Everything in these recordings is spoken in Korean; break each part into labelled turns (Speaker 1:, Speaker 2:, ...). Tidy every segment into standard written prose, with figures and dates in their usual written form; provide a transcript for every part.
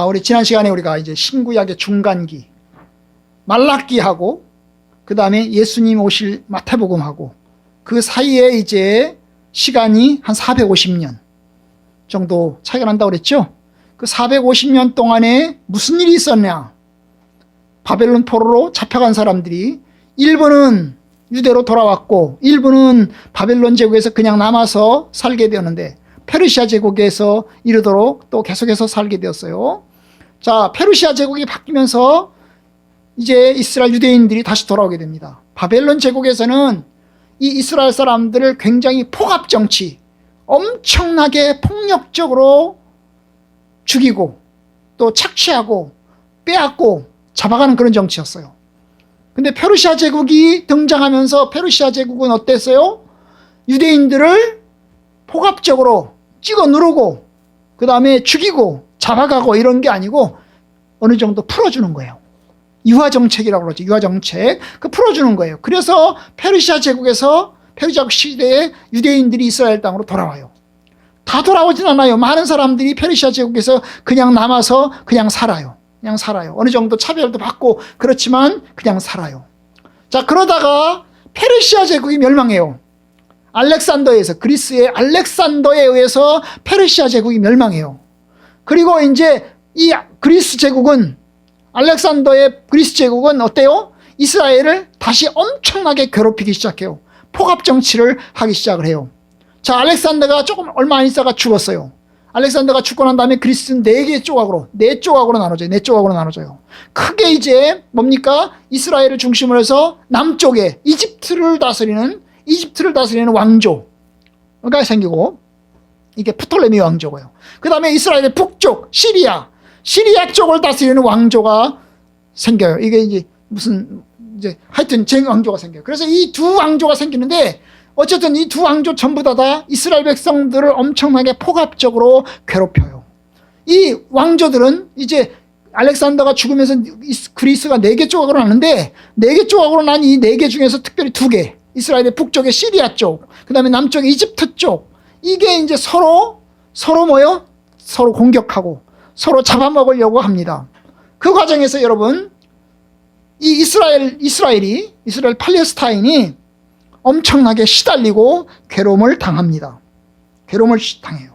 Speaker 1: 우리 지난 시간에 우리가 이제 신구약의 중간기 말라기하고 그 다음에 예수님 오실 마태복음하고 그 사이에 이제 시간이 한 450년 정도 차이가 난다고 그랬죠. 그 450년 동안에 무슨 일이 있었냐. 바벨론 포로로 잡혀간 사람들이 일부는 유대로 돌아왔고 일부는 바벨론 제국에서 그냥 남아서 살게 되었는데 페르시아 제국에서 이르도록 또 계속해서 살게 되었어요. 자, 페르시아 제국이 바뀌면서 이제 이스라엘 유대인들이 다시 돌아오게 됩니다. 바벨론 제국에서는 이 이스라엘 사람들을 굉장히 폭압 정치, 엄청나게 폭력적으로 죽이고 또 착취하고 빼앗고 잡아가는 그런 정치였어요. 근데 페르시아 제국이 등장하면서 페르시아 제국은 어땠어요? 유대인들을 폭압적으로 찍어 누르고 그 다음에 죽이고 잡아가고 이런 게 아니고 어느 정도 풀어주는 거예요. 유화정책이라고 그러죠. 유화정책. 그 풀어주는 거예요. 그래서 페르시아 제국에서 페르시아 시대에 유대인들이 이스라엘 땅으로 돌아와요. 다 돌아오진 않아요. 많은 사람들이 페르시아 제국에서 그냥 남아서 그냥 살아요. 그냥 살아요. 어느 정도 차별도 받고 그렇지만 그냥 살아요. 자, 그러다가 페르시아 제국이 멸망해요. 알렉산더에서, 그리스의 알렉산더에 의해서 페르시아 제국이 멸망해요. 그리고 이제 이 그리스 제국은, 알렉산더의 그리스 제국은 어때요? 이스라엘을 다시 엄청나게 괴롭히기 시작해요. 폭압 정치를 하기 시작을 해요. 자, 알렉산더가 조금 얼마 안 있다가 죽었어요. 알렉산더가 죽고 난 다음에 그리스는 네 조각으로 나눠져요. 크게 이제 뭡니까? 이스라엘을 중심으로 해서 남쪽에 이집트를 다스리는 왕조가 생기고, 이게 프톨레미 왕조고요. 그 다음에 이스라엘의 북쪽 시리아 쪽을 다스리는 왕조가 생겨요. 이게 이제 하여튼 왕조가 생겨요. 그래서 이 두 왕조가 생기는데, 어쨌든 이 두 왕조 전부 다 이스라엘 백성들을 엄청나게 폭압적으로 괴롭혀요. 이 왕조들은 이제 알렉산더가 죽으면서 그리스가 4개 조각으로 나는데, 4개 조각으로 난 이 4개 중에서 특별히 2개, 이스라엘의 북쪽의 시리아 쪽, 그 다음에 남쪽의 이집트 쪽, 이게 이제 서로 공격하고 서로 잡아먹으려고 합니다. 그 과정에서 여러분, 이 이스라엘 팔레스타인이 엄청나게 시달리고 괴로움을 당합니다. 괴로움을 당해요.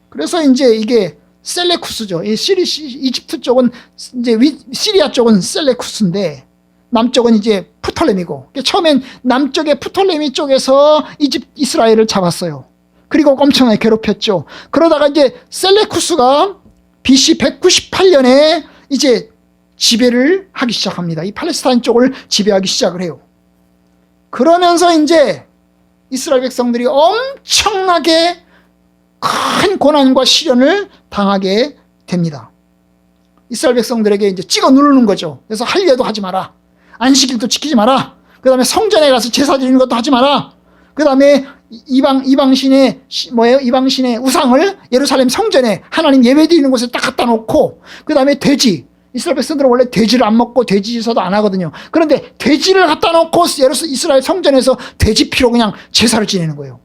Speaker 1: 그래서 이제 이게 셀레쿠스죠. 이집트 쪽은 이제 시리아 쪽은 셀레쿠스인데 남쪽은 이제 프톨레미고, 처음엔 남쪽의 프톨레미 쪽에서 이스라엘을 잡았어요. 그리고 엄청나게 괴롭혔죠. 그러다가 이제 셀레쿠스가 BC 198년에 이제 지배를 하기 시작합니다. 이 팔레스타인 쪽을 지배하기 시작을 해요. 그러면서 이제 이스라엘 백성들이 엄청나게 큰 고난과 시련을 당하게 됩니다. 이스라엘 백성들에게 이제 찍어 누르는 거죠. 그래서 할례도 하지 마라. 안식일도 지키지 마라. 그 다음에 성전에 가서 제사 드리는 것도 하지 마라. 그 다음에 이방신의 우상을 예루살렘 성전에 하나님 예배 드리는 곳에 딱 갖다 놓고, 그 다음에 돼지, 이스라엘 백성들은 원래 돼지를 안 먹고 돼지 제사도 안 하거든요. 그런데 돼지를 갖다 놓고 이스라엘 성전에서 돼지 피로 그냥 제사를 지내는 거예요.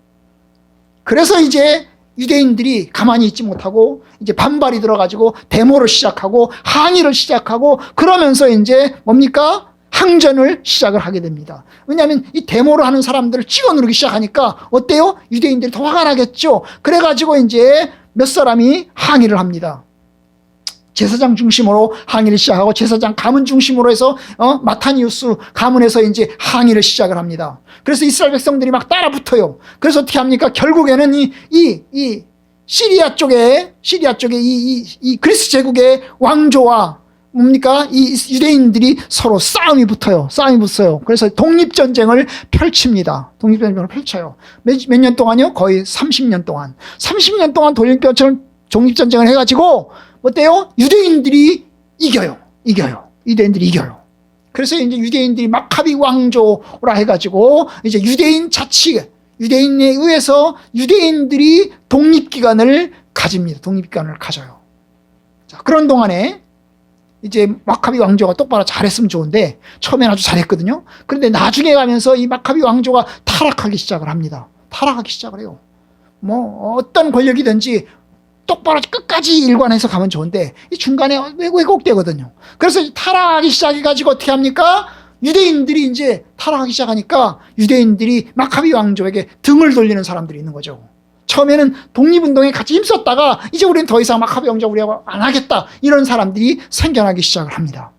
Speaker 1: 그래서 이제 유대인들이 가만히 있지 못하고 이제 반발이 들어가지고 데모를 시작하고 항의를 시작하고, 그러면서 이제 뭡니까? 항전을 시작을 하게 됩니다. 왜냐하면 이 데모를 하는 사람들을 찍어 누르기 시작하니까 어때요? 유대인들이 더 화가 나겠죠. 그래가지고 이제 몇 사람이 항의를 합니다. 제사장 중심으로 항의를 시작하고, 제사장 가문 중심으로 해서 마타니우스 가문에서 이제 항의를 시작을 합니다. 그래서 이스라엘 백성들이 막 따라 붙어요. 그래서 어떻게 합니까? 결국에는 이 시리아 쪽에 이 그리스 제국의 왕조와 뭡니까? 이 유대인들이 서로 싸움이 붙어요. 그래서 독립전쟁을 펼칩니다. 독립전쟁을 펼쳐요. 몇 년 동안요? 거의 30년 동안 독립전쟁을 해가지고 어때요? 유대인들이 이겨요. 유대인들이 이겨요. 그래서 이제 유대인들이 마카비 왕조라 해가지고 이제 유대인에 의해서 유대인들이 독립기관을 가져요. 자, 그런 동안에 이제 마카비 왕조가 똑바로 잘했으면 좋은데 처음엔 아주 잘했거든요. 그런데 나중에 가면서 이 마카비 왕조가 타락하기 시작을 합니다. 타락하기 시작을 해요. 뭐 어떤 권력이든지 똑바로 끝까지 일관해서 가면 좋은데 이 중간에 왜곡되거든요. 그래서 타락하기 시작해가지고 어떻게 합니까? 유대인들이 이제 타락하기 시작하니까 유대인들이 마카비 왕조에게 등을 돌리는 사람들이 있는 거죠. 처음에는 독립운동에 같이 힘썼다가 이제 우리는 더 이상 마카비 왕조 우리하고 안 하겠다, 이런 사람들이 생겨나기 시작을 합니다.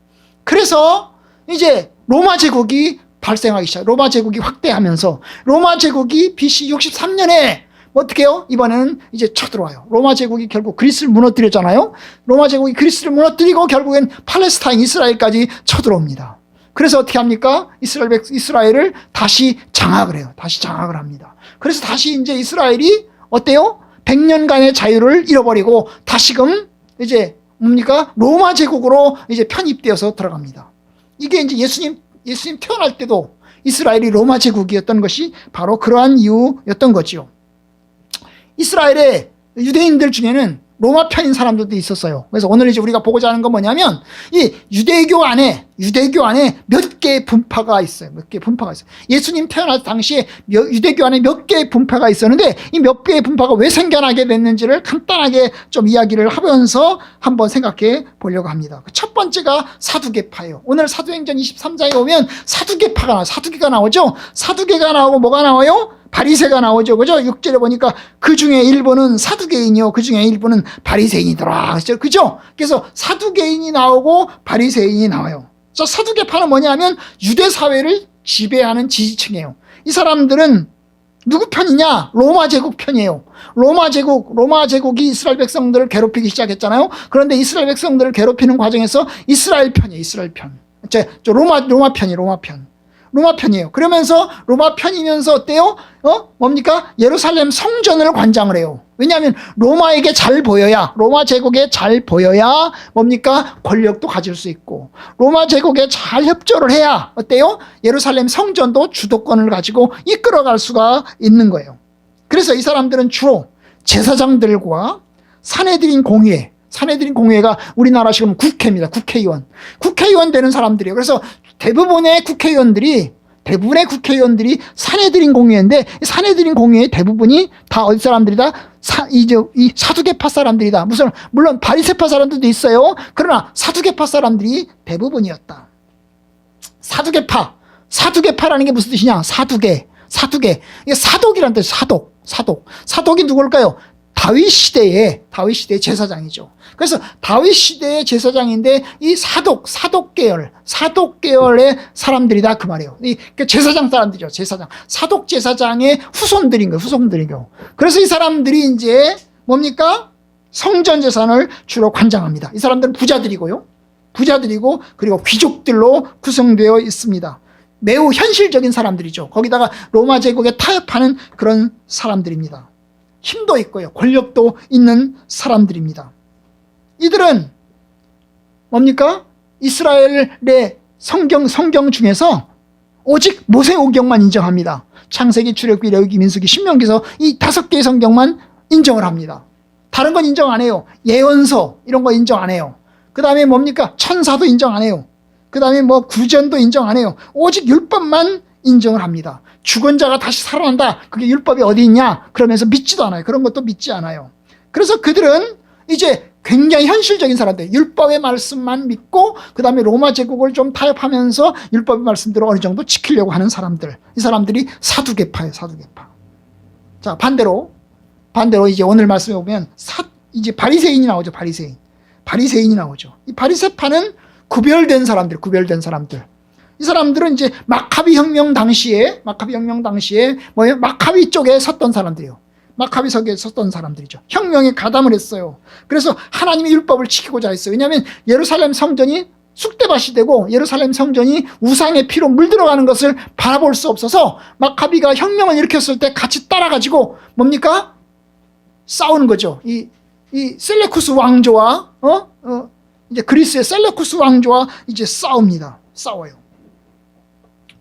Speaker 1: 그래서 이제 로마 제국이 발생하기 시작, 로마 제국이 확대하면서 로마 제국이 BC 63년에 어떻게 해요? 이번에는 이제 쳐들어와요. 로마 제국이 결국 그리스를 무너뜨렸잖아요. 로마 제국이 그리스를 무너뜨리고 결국엔 팔레스타인, 이스라엘까지 쳐들어옵니다. 그래서 어떻게 합니까? 이스라엘을 다시 장악을 해요. 다시 장악을 합니다. 그래서 다시 이제 이스라엘이 어때요? 100년간의 자유를 잃어버리고 다시금 이제 뭡니까? 로마 제국으로 이제 편입되어서 들어갑니다. 이게 이제 예수님 태어날 때도 이스라엘이 로마 제국이었던 것이 바로 그러한 이유였던 거지요. 이스라엘의 유대인들 중에는 로마 편인 사람들도 있었어요. 그래서 오늘 이제 우리가 보고자 하는 건 뭐냐면 이 유대교 안에 몇 개의 분파가 있어요. 몇 개의 분파가 있어요. 예수님 태어날 당시에 유대교 안에 몇 개의 분파가 있었는데 이 몇 개의 분파가 왜 생겨나게 됐는지를 간단하게 좀 이야기를 하면서 한번 생각해 보려고 합니다. 첫 번째가 사두개파예요. 오늘 사도행전 23장에 보면 사두개파가 나와요. 사두개가 나오죠. 사두개가 나오고 뭐가 나와요? 바리새가 나오죠. 그죠? 6절에 보니까 그 중에 일부는 사두개인이요, 그 중에 일부는 바리새인이더라. 그죠? 그래서 사두개인이 나오고 바리새인이 나와요. 저 사두개파는 뭐냐면 유대 사회를 지배하는 지지층이에요. 이 사람들은 누구 편이냐? 로마 제국 편이에요. 로마 제국이 이스라엘 백성들을 괴롭히기 시작했잖아요. 그런데 이스라엘 백성들을 괴롭히는 과정에서 이스라엘 편이에요. 이스라엘 편. 로마 편이에요. 그러면서 로마 편이면서 어때요? 뭡니까? 예루살렘 성전을 관장을 해요. 왜냐하면 로마 제국에 잘 보여야 뭡니까? 권력도 가질 수 있고, 로마 제국에 잘 협조를 해야 어때요? 예루살렘 성전도 주도권을 가지고 이끌어갈 수가 있는 거예요. 그래서 이 사람들은 주로 제사장들과 산헤드린 공회가 우리나라 지금 국회입니다. 국회의원 되는 사람들이에요. 그래서 대부분의 국회의원들이 산헤드린 공회인데, 산헤드린 공회의 대부분이 다 어디 사람들이다? 이 사두개파 사람들이다. 물론 바리새파 사람들도 있어요. 그러나 사두개파 사람들이 대부분이었다. 사두개파라는 게 무슨 뜻이냐? 사두개. 이게 사독이라는 뜻이에요. 사독이 누굴까요? 다윗 시대의 제사장이죠. 그래서 다윗 시대의 제사장인데 이 사독계열의 사람들이다, 그 말이에요. 이 제사장 사람들이죠. 사독 제사장의 후손들인 거예요. 그래서 이 사람들이 이제 뭡니까? 성전 재산을 주로 관장합니다. 이 사람들은 부자들이고 그리고 귀족들로 구성되어 있습니다. 매우 현실적인 사람들이죠. 거기다가 로마 제국에 타협하는 그런 사람들입니다. 힘도 있고요, 권력도 있는 사람들입니다. 이들은 뭡니까? 이스라엘의 성경 중에서 오직 모세오경만 인정합니다. 창세기, 출애굽기, 레위기, 민수기, 신명기서 이 5개의 성경만 인정을 합니다. 다른 건 인정 안 해요. 예언서 이런 거 인정 안 해요. 그 다음에 뭡니까? 천사도 인정 안 해요. 그 다음에 구전도 인정 안 해요. 오직 율법만 인정을 합니다. 죽은 자가 다시 살아난다, 그게 율법이 어디 있냐? 그러면서 믿지도 않아요. 그런 것도 믿지 않아요. 그래서 그들은 이제 굉장히 현실적인 사람들, 율법의 말씀만 믿고 그 다음에 로마 제국을 좀 타협하면서 율법의 말씀대로 어느 정도 지키려고 하는 사람들, 이 사람들이 사두개파예요. 자, 반대로 이제 오늘 말씀에 보면 이제 바리새인이 나오죠. 바리새인이 나오죠. 이 바리새파는 구별된 사람들. 이 사람들은 이제 마카비 혁명 당시에 뭐예요? 마카비 쪽에 섰던 사람들이에요. 마카비석에 섰던 사람들이죠. 혁명에 가담을 했어요. 그래서 하나님의 율법을 지키고자 했어요. 왜냐하면 예루살렘 성전이 쑥대밭이 되고 예루살렘 성전이 우상의 피로 물들어가는 것을 바라볼 수 없어서 마카비가 혁명을 일으켰을 때 같이 따라가지고 뭡니까? 싸우는 거죠. 이 셀레쿠스 왕조와 이제 그리스의 셀레쿠스 왕조와 이제 싸워요.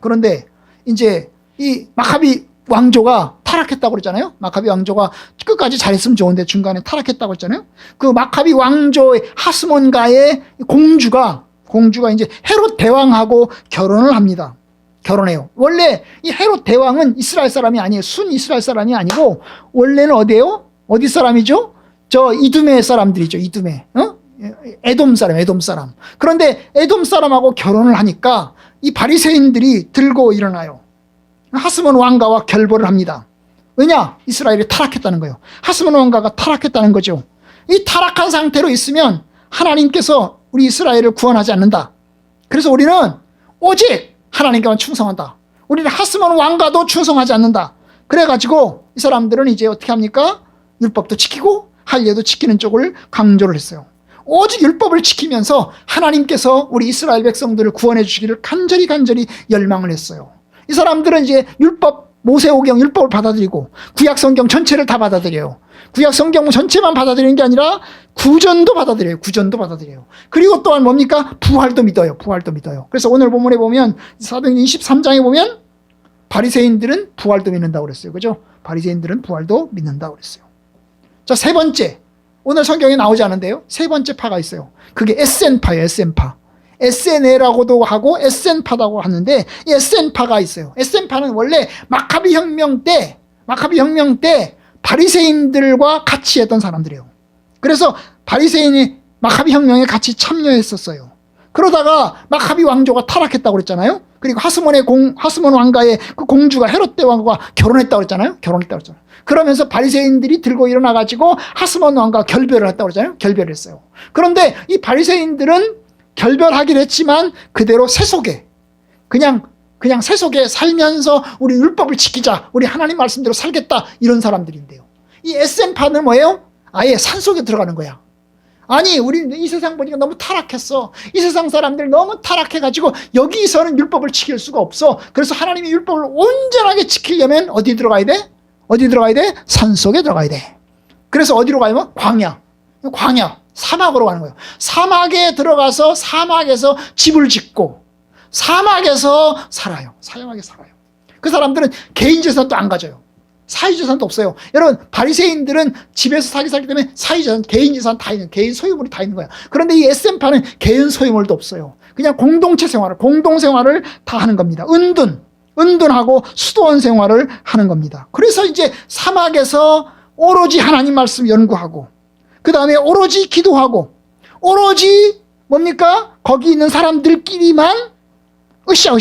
Speaker 1: 그런데 이제 이 마카비 왕조가 타락했다고 그랬잖아요. 마카비 왕조가 끝까지 잘했으면 좋은데 중간에 타락했다고 했잖아요. 그 마카비 왕조의 하스몬가의 공주가 이제 헤롯 대왕하고 결혼해요. 원래 이 헤롯 대왕은 이스라엘 사람이 아니에요. 순 이스라엘 사람이 아니고 원래는 어디예요? 어디 사람이죠? 저 이두메 사람들이죠. 이두메. 에돔 사람. 그런데 에돔 사람하고 결혼을 하니까 이 바리새인들이 들고 일어나요. 하스몬 왕가와 결벌을 합니다. 왜냐? 이스라엘이 타락했다는 거예요. 하스몬 왕가가 타락했다는 거죠. 이 타락한 상태로 있으면 하나님께서 우리 이스라엘을 구원하지 않는다. 그래서 우리는 오직 하나님께만 충성한다. 우리는 하스몬 왕가도 충성하지 않는다. 그래가지고 이 사람들은 이제 어떻게 합니까? 율법도 지키고 할례도 지키는 쪽을 강조를 했어요. 오직 율법을 지키면서 하나님께서 우리 이스라엘 백성들을 구원해 주시기를 간절히 열망을 했어요. 이 사람들은 이제 율법, 모세오경 율법을 받아들이고 구약성경 전체를 다 받아들여요. 구약성경 전체만 받아들이는 게 아니라 구전도 받아들여요. 그리고 또한 뭡니까? 부활도 믿어요. 그래서 오늘 본문에 보면 사도행전 23장에 보면 바리새인들은 부활도 믿는다고 그랬어요. 그죠? 바리새인들은 부활도 믿는다고 그랬어요. 자, 세 번째. 오늘 성경에 나오지 않은데요. 세 번째 파가 있어요. 그게 에센파예요. 에센파. 에세네라고도 하고 에센파라고 하는데 이 에센파가 있어요. 에센파는 원래 마카비 혁명 때 바리새인들과 같이 했던 사람들이에요. 그래서 바리새인이 마카비 혁명에 같이 참여했었어요. 그러다가 마카비 왕조가 타락했다고 그랬잖아요. 그리고 하스몬 왕가의 그 공주가 헤롯 왕과 결혼했다고 그랬잖아요. 그러면서 바리새인들이 들고 일어나가지고 하스몬 왕과 결별을 했다고 그랬잖아요. 결별을 했어요. 그런데 이 바리새인들은 결별하기로 했지만 그대로 세속에 그냥 세속에 살면서 우리 율법을 지키자, 우리 하나님 말씀대로 살겠다, 이런 사람들인데요. 이 에센파는 뭐예요? 아예 산속에 들어가는 거야. 아니, 우리 이 세상 보니까 너무 타락했어. 이 세상 사람들 너무 타락해가지고 여기서는 율법을 지킬 수가 없어. 그래서 하나님의 율법을 온전하게 지키려면 어디 들어가야 돼? 산속에 들어가야 돼. 그래서 어디로 가면? 광야, 사막으로 가는 거예요. 사막에 들어가서 사막에서 집을 짓고 사막에서 살아요. 그 사람들은 개인 재산도 안 가져요. 사회 재산도 없어요. 여러분, 바리새인들은 집에서 살기 때문에 사회 재산, 개인 재산 다 있는, 개인 소유물이 다 있는 거야. 그런데 이 에센파는 개인 소유물도 없어요. 그냥 공동 생활을 다 하는 겁니다. 은둔하고 수도원 생활을 하는 겁니다. 그래서 이제 사막에서 오로지 하나님 말씀 연구하고, 그 다음에 오로지 기도하고, 오로지 뭡니까? 거기 있는 사람들끼리만 으쌰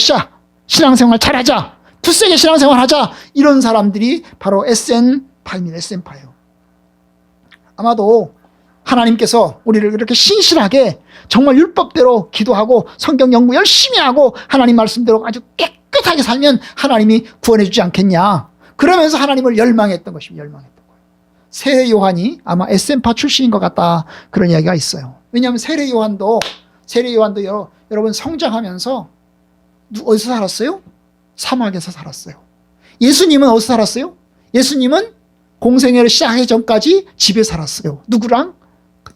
Speaker 1: 신앙생활 잘하자, 굳세게 신앙생활 하자, 이런 사람들이 바로 에센파입니다. 에센파예요. 아마도 하나님께서 우리를 이렇게 신실하게 정말 율법대로 기도하고 성경 연구 열심히 하고 하나님 말씀대로 아주 깨끗하게 살면 하나님이 구원해 주지 않겠냐, 그러면서 하나님을 열망했던 것입니다. 세례 요한이 아마 에센파 출신인 것 같다, 그런 이야기가 있어요. 왜냐하면 세례 요한도 여러분 성장하면서 어디서 살았어요? 사막에서 살았어요. 예수님은 어디서 살았어요? 예수님은 공생애를 시작하기 전까지 집에 살았어요. 누구랑?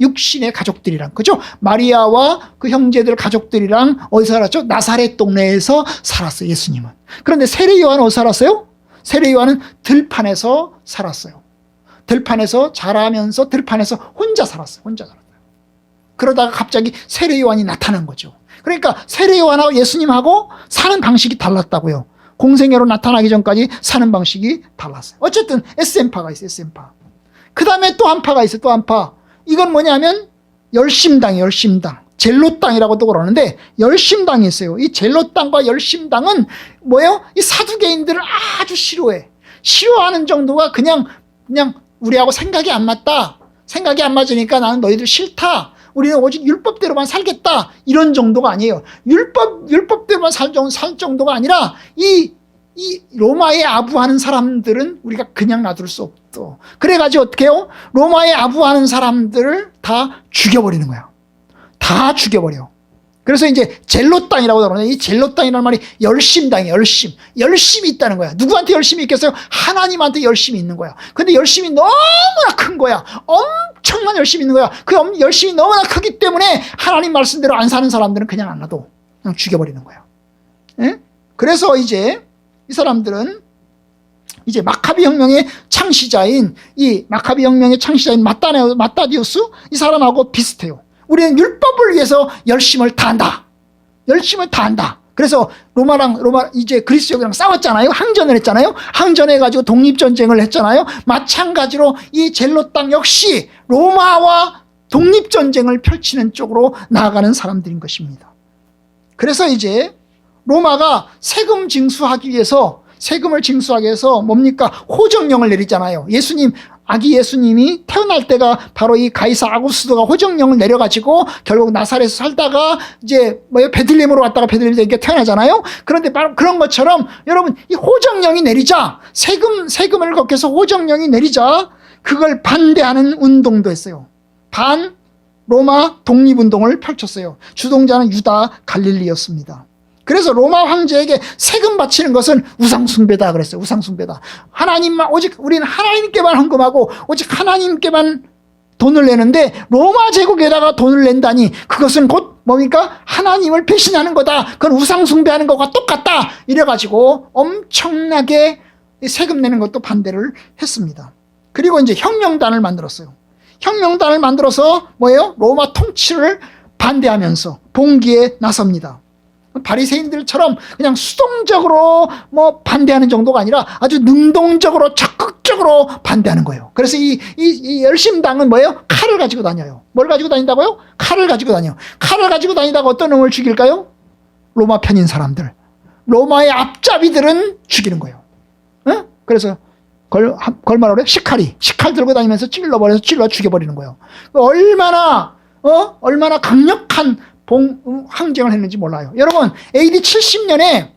Speaker 1: 육신의 가족들이랑, 그죠? 마리아와 그 형제들 가족들이랑 어디서 살았죠? 나사렛 동네에서 살았어요, 예수님은. 그런데 세례 요한은 어디서 살았어요? 세례 요한은 들판에서 살았어요. 들판에서 자라면서 들판에서 혼자 살았어요. 그러다가 갑자기 세례 요한이 나타난 거죠. 그러니까 세례 요한하고 예수님하고 사는 방식이 달랐다고요. 공생애로 나타나기 전까지 사는 방식이 달랐어요. 어쨌든 에센파가 있어요. 에센파. 그 다음에 또 한 파가 있어요. 또 한 파. 이건 뭐냐면 열심당이에요. 젤롯당이라고도 그러는데 열심당이 있어요. 이 젤롯당과 열심당은 뭐예요? 이 사두개인들을 아주 싫어해. 싫어하는 정도가 그냥 우리하고 생각이 안 맞다. 생각이 안 맞으니까 나는 너희들 싫다. 우리는 오직 율법대로만 살겠다, 이런 정도가 아니에요. 율법대로만 살 정도가 아니라 이 로마에 아부하는 사람들은 우리가 그냥 놔둘 수 없어. 그래가지고 어떻게 해요? 로마에 아부하는 사람들을 다 죽여버리는 거야. 다 죽여버려. 그래서 이제 젤롯당이라고 그러는데, 이 젤롯당이라는 말이 열심당이에요. 열심이 있다는 거야. 누구한테 열심이 있겠어요? 하나님한테 열심이 있는 거야. 근데 열심이 너무나 큰 거야. 엄청난 열심이 있는 거야. 그 열심이 너무나 크기 때문에 하나님 말씀대로 안 사는 사람들은 그냥 안 놔둬. 그냥 죽여버리는 거야. 예? 그래서 이제 이 사람들은 이제 마카비 혁명의 창시자인 마따디우스, 이 사람하고 비슷해요. 우리는 율법을 위해서 열심을 다한다. 그래서 로마 이제 그리스도랑 싸웠잖아요. 항전을 했잖아요. 항전해가지고 독립전쟁을 했잖아요. 마찬가지로 이 젤로 땅 역시 로마와 독립전쟁을 펼치는 쪽으로 나아가는 사람들인 것입니다. 그래서 이제 로마가 세금을 징수하기 위해서 뭡니까? 호정령을 내리잖아요. 아기 예수님이 태어날 때가 바로 이 가이사 아구스도가 호정령을 내려가지고 결국 나사렛에서 살다가 이제 베들레헴으로 왔다가 베들레헴에서 이렇게 태어나잖아요. 그런데 바로 그런 것처럼 여러분 이 호정령이 내리자 세금을 걷게서 호정령이 내리자 그걸 반대하는 운동도 했어요. 반 로마 독립운동을 펼쳤어요. 주동자는 유다 갈릴리였습니다. 그래서 로마 황제에게 세금 바치는 것은 우상숭배다 그랬어요. 우상숭배다. 오직 우리는 하나님께만 헌금하고 오직 하나님께만 돈을 내는데 로마 제국에다가 돈을 낸다니 그것은 곧 뭡니까? 하나님을 배신하는 거다. 그건 우상숭배하는 것과 똑같다. 이래가지고 엄청나게 세금 내는 것도 반대를 했습니다. 그리고 이제 혁명단을 만들었어요. 혁명단을 만들어서 뭐예요? 로마 통치를 반대하면서 봉기에 나섭니다. 바리새인들처럼 그냥 수동적으로 반대하는 정도가 아니라 아주 능동적으로 적극적으로 반대하는 거예요. 그래서 이 열심당은 뭐예요? 칼을 가지고 다녀요. 뭘 가지고 다닌다고요? 칼을 가지고 다녀요. 칼을 가지고 다니다가 어떤 놈을 죽일까요? 로마 편인 사람들. 로마의 앞잡이들은 죽이는 거예요. 응? 그래서 걸말로 그래? 식칼 들고 다니면서 찔러 죽여버리는 거예요. 얼마나 강력한 항쟁을 했는지 몰라요. 여러분, AD 70년에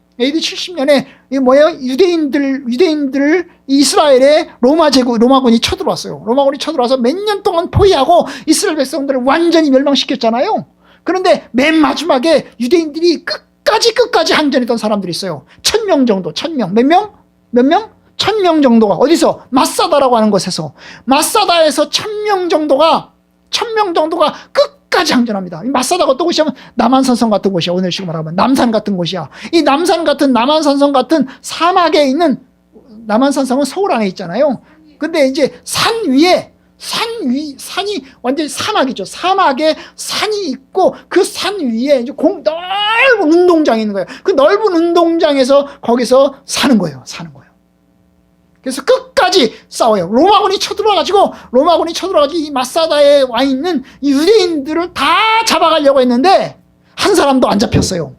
Speaker 1: 유대인들 이스라엘에 로마군이 쳐들어왔어요. 로마군이 쳐들어와서 몇 년 동안 포위하고 이스라엘 백성들을 완전히 멸망시켰잖아요. 그런데 맨 마지막에 유대인들이 끝까지 항전했던 사람들이 있어요. 1000명 정도, 1000명. 몇 명? 1000명 정도가 어디서? 마사다라고 하는 곳에서. 마사다에서 1000명 정도가 끝까지 항전합니다. 마사다가 어떤 곳이냐면 남한산성 같은 곳이야. 오늘 식으로 말하면 남산 같은 곳이야. 이 남한산성 같은 사막에 있는 남한산성은 서울 안에 있잖아요. 근데 이제 산이 완전히 사막이죠. 사막에 산이 있고 그 산 위에 이제 넓은 운동장이 있는 거예요. 그 넓은 운동장에서 거기서 사는 거예요. 그래서 끝까지 싸워요. 로마군이 쳐들어가지고 이 마사다에 와 있는 이 유대인들을 다 잡아가려고 했는데 한 사람도 안 잡혔어요.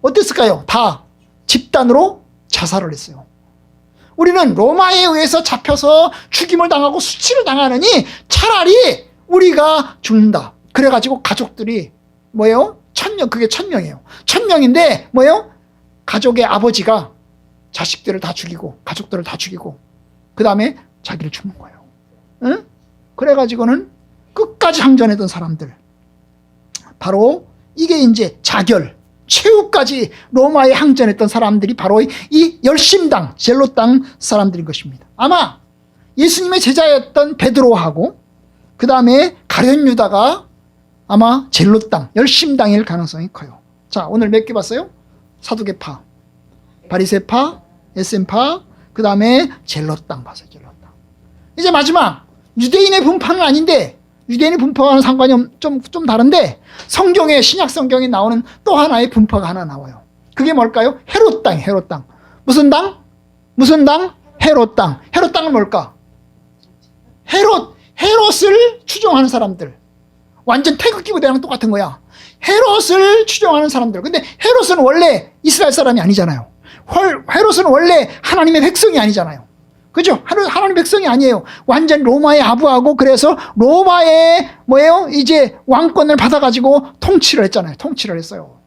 Speaker 1: 어땠을까요? 다 집단으로 자살을 했어요. 우리는 로마에 의해서 잡혀서 죽임을 당하고 수치를 당하느니 차라리 우리가 죽는다. 그래가지고 가족들이 뭐예요? 1000명, 그게 1000명이에요. 1000명인데 뭐예요? 가족의 아버지가 자식들을 다 죽이고 가족들을 다 죽이고 그 다음에 자기를 죽는 거예요. 응? 그래가지고는 끝까지 항전했던 사람들, 바로 이게 이제 최후까지 로마에 항전했던 사람들이 바로 이 열심당 젤로 땅 사람들인 것입니다. 아마 예수님의 제자였던 베드로하고 그 다음에 가룟 유다가 아마 젤로 땅 열심당일 가능성이 커요. 자, 오늘 몇 개 봤어요? 사두개파, 바리새파, 에센파, 그 다음에 젤로 땅 봤어요. 젤로 땅. 이제 마지막 유대인의 분파는 아닌데, 유대인의 분파와는 상관이 좀 다른데 신약 성경에 나오는 또 하나의 분파가 하나 나와요. 그게 뭘까요? 헤롯 땅. 무슨 당? 헤롯 땅. 헤롯 땅은 뭘까? 헤롯을 추종하는 사람들. 완전 태극기 부대랑 똑같은 거야. 헤롯을 추종하는 사람들. 근데 헤롯은 원래 이스라엘 사람이 아니잖아요. 헤롯은 원래 하나님의 백성이 아니잖아요. 그죠? 하나님 백성이 아니에요. 완전 로마의 아부하고, 그래서 로마의 이제 왕권을 받아가지고 통치를 했잖아요. 통치를 했어요.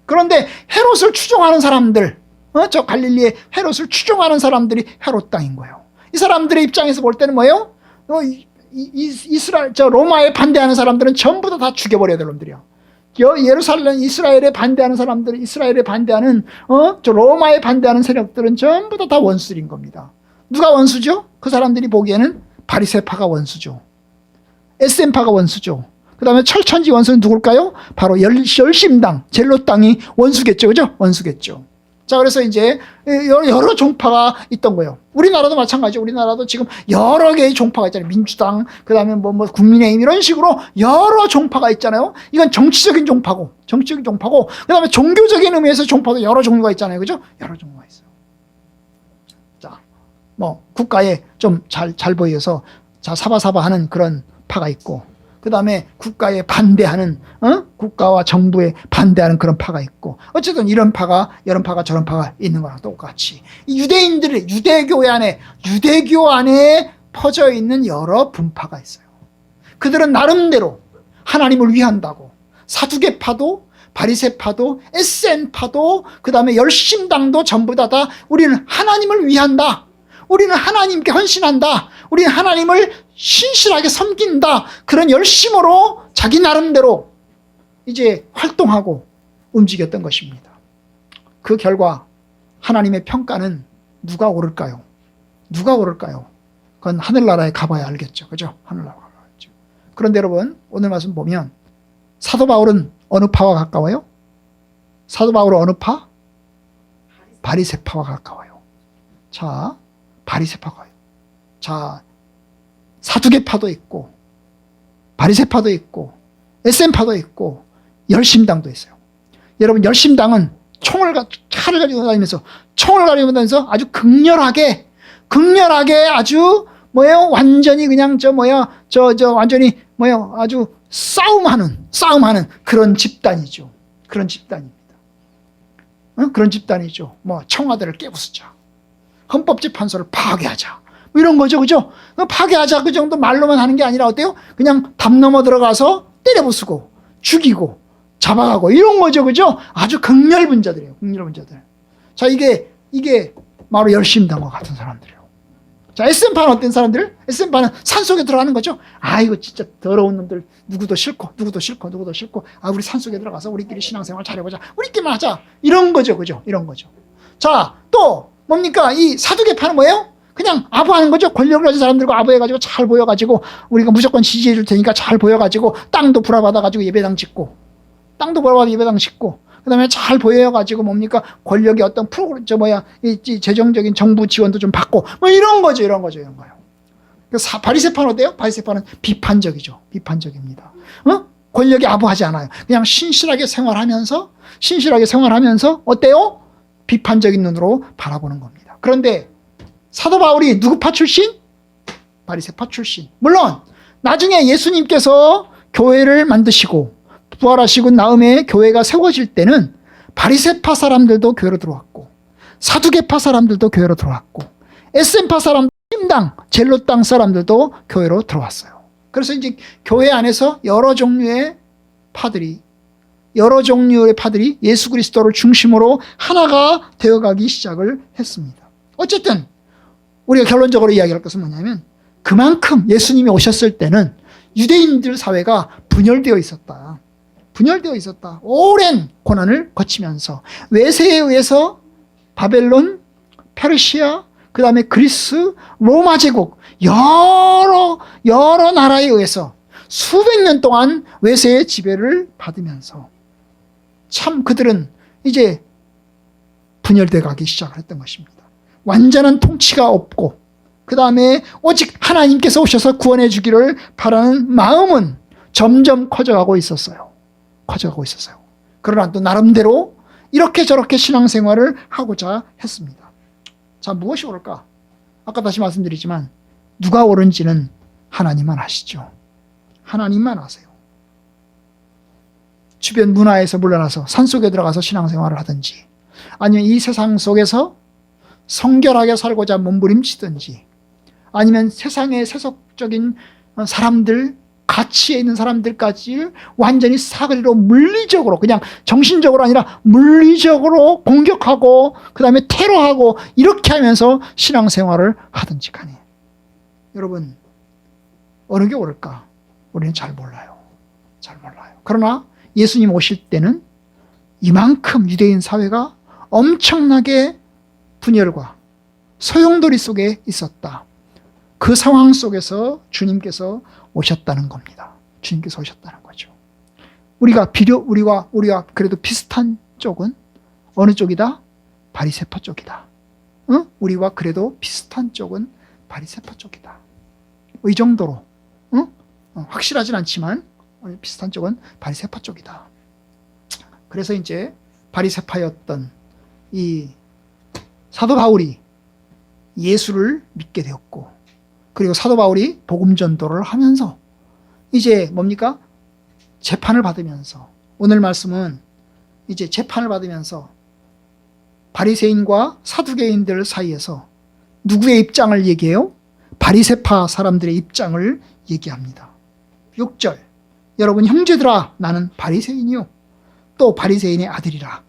Speaker 1: 그런데 헤롯을 추종하는 사람들, 저 갈릴리의 헤롯을 추종하는 사람들이 헤롯 땅인 거예요. 이 사람들의 입장에서 볼 때는 로마에 반대하는 사람들은 전부 다 죽여버려야 될 놈들이야. 예루살렘, 이스라엘에 반대하는 사람들, 저 로마에 반대하는 세력들은 전부 다 원수들인 겁니다. 누가 원수죠? 그 사람들이 보기에는 바리새파가 원수죠. 에센파가 원수죠. 그 다음에 철천지 원수는 누굴까요? 바로 열심당, 젤로 땅이 원수겠죠. 그죠? 원수겠죠. 자, 그래서 이제 여러 종파가 있던 거예요. 우리나라도 마찬가지죠. 우리나라도 지금 여러 개의 종파가 있잖아요. 민주당, 그 다음에 뭐 국민의힘 이런 식으로 여러 종파가 있잖아요. 이건 정치적인 종파고, 그 다음에 종교적인 의미에서 종파도 여러 종류가 있잖아요. 그죠? 여러 종류가 있어요. 자, 뭐 국가에 좀 잘 보여서 자, 사바사바 하는 그런 파가 있고, 그 다음에 국가에 반대하는, 국가와 정부에 반대하는 그런 파가 있고, 어쨌든 이런 파가, 저런 파가 있는 거랑 똑같이, 이 유대인들의, 유대교 안에 퍼져 있는 여러 분파가 있어요. 그들은 나름대로 하나님을 위한다고, 사두개파도, 바리새파도, SN파도, 그 다음에 열심당도 전부 다 우리는 하나님을 위한다. 우리는 하나님께 헌신한다. 우리는 하나님을 신실하게 섬긴다. 그런 열심으로 자기 나름대로 이제 활동하고 움직였던 것입니다. 그 결과 하나님의 평가는 누가 오를까요? 누가 오를까요? 그건 하늘나라에 가봐야 알겠죠. 그죠? 하늘나라에 가봐야죠. 그런데 여러분, 오늘 말씀 보면 사도 바울은 어느 파와 가까워요? 사도 바울은 어느 파? 바리새파와 가까워요. 자, 바리새파가요. 자, 사두개파도 있고, 바리새파도 있고, SN파도 있고, 열심당도 있어요. 여러분, 열심당은 칼을 가지고 다니면서, 총을 가지고 다니면서 아주 극렬하게 아주, 완전히 그냥 완전히, 아주 싸움하는 그런 집단이죠. 그런 집단입니다. 그런 집단이죠. 청와대를 깨부수자. 헌법재판소를 파괴하자. 이런 거죠. 그죠? 파괴하자. 그 정도 말로만 하는 게 아니라 어때요? 그냥 담 넘어 들어가서 때려부수고, 죽이고, 잡아가고, 이런 거죠. 그죠? 아주 극렬분 자들이에요. 극렬분 자들. 자, 이게 바로 열심당과 같은 사람들이에요. 자, SN파는 어떤 사람들? SN파는 산속에 들어가는 거죠. 이거 진짜 더러운 놈들, 누구도 싫고. 우리 산속에 들어가서 우리끼리 신앙생활 잘해보자. 우리끼리만 하자. 이런 거죠. 그죠? 이런 거죠. 자, 또, 뭡니까? 이 사두개파는 뭐예요? 그냥 아부하는 거죠. 권력을 가진 사람들과 아부해가지고 잘 보여가지고 우리가 무조건 지지해 줄 테니까 잘 보여가지고 땅도 불화받아가지고 예배당 짓고, 그 다음에 잘 보여가지고 뭡니까? 권력이 어떤 재정적인 정부 지원도 좀 받고, 이런 거죠. 이런 거예요. 바리새파는 어때요? 바리새파는 비판적입니다. 권력이 아부하지 않아요. 그냥 신실하게 생활하면서 어때요? 비판적인 눈으로 바라보는 겁니다. 그런데 사도 바울이 누구 파 출신? 바리새파 출신. 물론 나중에 예수님께서 교회를 만드시고 부활하시고 다음에 교회가 세워질 때는 바리새파 사람들도 교회로 들어왔고, 사두개파 사람들도 교회로 들어왔고, SN파 사람들, 심당, 젤로당 사람들도 교회로 들어왔어요. 그래서 이제 교회 안에서 여러 종류의 파들이 예수 그리스도를 중심으로 하나가 되어가기 시작을 했습니다. 어쨌든 우리가 결론적으로 이야기할 것은 뭐냐면, 그만큼 예수님이 오셨을 때는 유대인들 사회가 분열되어 있었다. 오랜 고난을 거치면서 외세에 의해서 바벨론, 페르시아, 그 다음에 그리스, 로마 제국 여러 나라에 의해서 수백 년 동안 외세의 지배를 받으면서 참 그들은 이제 분열되어 가기 시작을 했던 것입니다. 완전한 통치가 없고, 그 다음에 오직 하나님께서 오셔서 구원해 주기를 바라는 마음은 점점 커져가고 있었어요. 그러나 또 나름대로 이렇게 저렇게 신앙생활을 하고자 했습니다. 자, 무엇이 옳을까? 아까 다시 말씀드리지만 누가 옳은지는 하나님만 아시죠. 하나님만 아세요. 주변 문화에서 물러나서 산속에 들어가서 신앙생활을 하든지, 아니면 이 세상 속에서 성결하게 살고자 몸부림치든지, 아니면 세상의 세속적인 사람들, 가치에 있는 사람들까지 완전히 사거리로 물리적으로, 그냥 정신적으로 아니라 물리적으로 공격하고 그 다음에 테러하고 이렇게 하면서 신앙생활을 하든지 간에, 여러분 어느 게 옳을까? 우리는 잘 몰라요. 그러나 예수님 오실 때는 이만큼 유대인 사회가 엄청나게 분열과 소용돌이 속에 있었다. 그 상황 속에서 주님께서 오셨다는 겁니다. 주님께서 오셨다는 거죠. 우리가 그래도 비슷한 쪽은 어느 쪽이다? 바리새파 쪽이다. 응? 우리와 그래도 비슷한 쪽은 바리새파 쪽이다. 이 정도로, 응? 확실하진 않지만 비슷한 쪽은 바리새파 쪽이다. 그래서 이제 바리새파였던 이 사도 바울이 예수를 믿게 되었고, 그리고 사도 바울이 복음 전도를 하면서 이제 뭡니까? 재판을 받으면서, 오늘 말씀은 이제 재판을 받으면서 바리새인과 사두개인들 사이에서 누구의 입장을 얘기해요? 바리새파 사람들의 입장을 얘기합니다. 6절, 여러분 형제들아, 나는 바리새인이요 또 바리새인의 아들이라.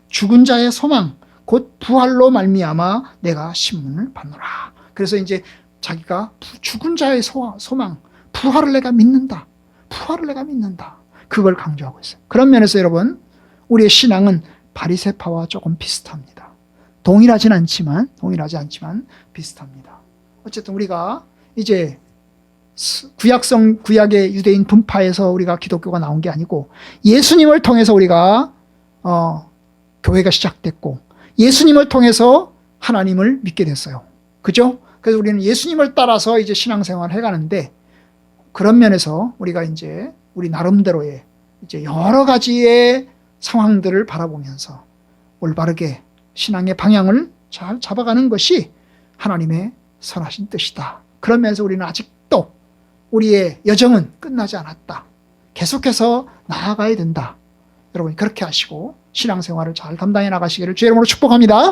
Speaker 1: 죽은 자의 소망 곧 부활로 말미암아 내가 신문을 받노라. 그래서 이제 자기가 죽은 자의 소망, 부활을 내가 믿는다. 부활을 내가 믿는다. 그걸 강조하고 있어요. 그런 면에서 여러분, 우리의 신앙은 바리새파와 조금 비슷합니다. 동일하지 않지만 비슷합니다. 어쨌든 우리가 이제 구약의 유대인 분파에서 우리가 기독교가 나온 게 아니고 예수님을 통해서 우리가 교회가 시작됐고 예수님을 통해서 하나님을 믿게 됐어요. 그죠? 그래서 우리는 예수님을 따라서 이제 신앙생활을 해가는데, 그런 면에서 우리가 이제 우리 나름대로의 이제 여러 가지의 상황들을 바라보면서 올바르게 신앙의 방향을 잘 잡아가는 것이 하나님의 선하신 뜻이다. 그런 면에서 우리는 아직도 우리의 여정은 끝나지 않았다. 계속해서 나아가야 된다. 여러분 그렇게 하시고 신앙생활을 잘 감당해 나가시기를 주의 이름으로 축복합니다.